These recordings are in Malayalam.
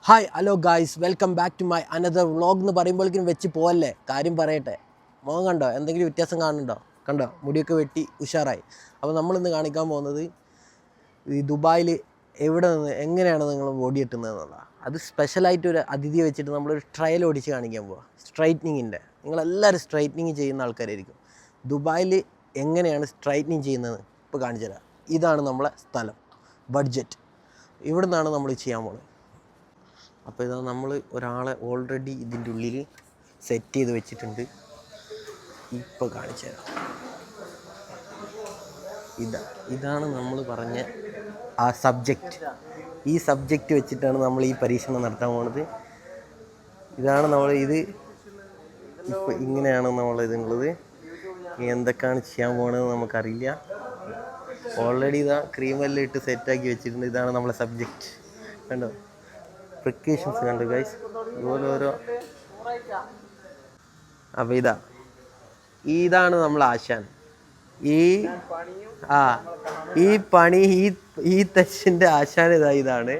Hi hello guys, welcome back to my another vlog എന്ന് പറയുമ്പോഴേക്കും വെച്ച് പോവല്ലേ. കാര്യം പറയട്ടെ, മോൻ കണ്ടോ? എന്തെങ്കിലും വ്യത്യാസം കാണുന്നുണ്ടോ? കണ്ടോ? മുടിയൊക്കെ വെട്ടി ഉഷാറായി. അപ്പോൾ നമ്മളിന്ന് കാണിക്കാൻ പോകുന്നത് ഈ ദുബായിൽ എവിടെ നിന്ന് എങ്ങനെയാണ് നിങ്ങൾ ബോഡി എട്ടുന്നതെന്നുള്ളത്. അത് സ്പെഷ്യലായിട്ടൊരു അതിഥിയെ വെച്ചിട്ട് നമ്മളൊരു ട്രയൽ ഓടിച്ച് കാണിക്കാൻ പോവുക. സ്ട്രൈറ്റ്നിങ്ങിൻ്റെ, നിങ്ങളെല്ലാവരും സ്ട്രൈറ്റ്നിങ് ചെയ്യുന്ന ആൾക്കാരായിരിക്കും. ദുബായിൽ എങ്ങനെയാണ് സ്ട്രൈറ്റ്നിങ് ചെയ്യുന്നത് ഇപ്പോൾ കാണിച്ചു തരാം. ഇതാണ് നമ്മളെ സ്ഥലം, ബഡ്ജറ്റ്. ഇവിടെ നിന്നാണ് നമ്മൾ ചെയ്യാൻ പോകുന്നത്. അപ്പോൾ ഇതാ നമ്മൾ ഒരാളെ ഓൾറെഡി ഇതിൻ്റെ ഉള്ളിൽ സെറ്റ് ചെയ്ത് വെച്ചിട്ടുണ്ട്. ഇപ്പോൾ കാണിച്ചു തരാം. ഇതാണ് നമ്മൾ പറഞ്ഞ ആ സബ്ജക്റ്റ്. ഈ സബ്ജക്റ്റ് വെച്ചിട്ടാണ് നമ്മൾ ഈ പരീക്ഷണം നടത്താൻ പോകുന്നത്. ഇതാണ് ഇത് ഇപ്പോൾ ഇങ്ങനെയാണ് നമ്മളിതുള്ളത്. എന്തൊക്കെയാണ് ചെയ്യാൻ പോകുന്നത് നമുക്കറിയില്ല. ഓൾറെഡി ഇതാ ക്രീമെല്ലാം ഇട്ട് സെറ്റാക്കി വെച്ചിട്ടുണ്ട്. ഇതാണ് നമ്മളെ സബ്ജക്റ്റ്. കണ്ടോ? പ്രിക്കോഷൻസ് കണ്ടു ഗൈസ്. ഇതുപോലെ ഓരോ. അപ്പോൾ ഇതാണ് നമ്മൾ ആശാൻ. ഈ പണി ഈ തെച്ചിൻ്റെ ആശാൻ ഇതാണ്.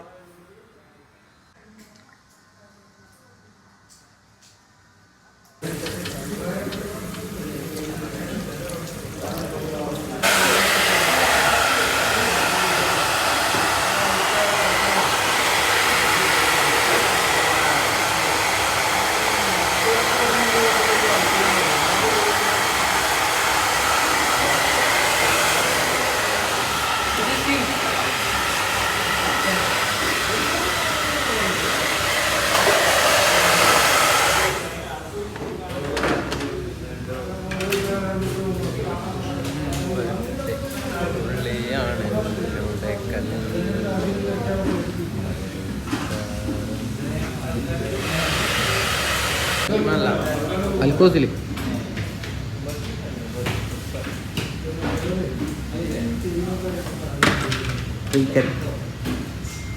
അൽക്കോസിൽ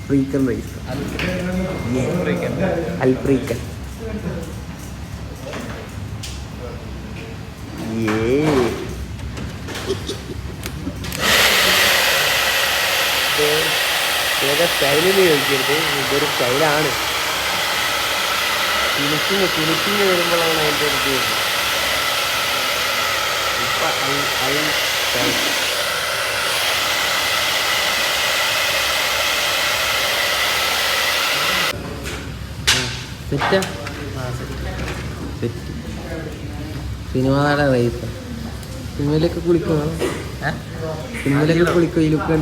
ഫ്രീക്കൻ റൈസ്, അൽഫ്രീക്കൻ. ഏതാ സ്റ്റൈലിൽ ചോദിക്കരുത്, ഇതൊരു സ്റ്റൈലാണ്. ഫിനിഷിങ് വരുമ്പോഴാണ് അതിൻ്റെ ഒരു ഇത്. സെറ്റാ സെറ്റ്. സിനിമയുടെ റൈസ്. സിനിമയിലൊക്കെ കുളിക്കുമോ? സിനിമയിലൊക്കെ കുളിക്കും ഈ ലുക്ക്.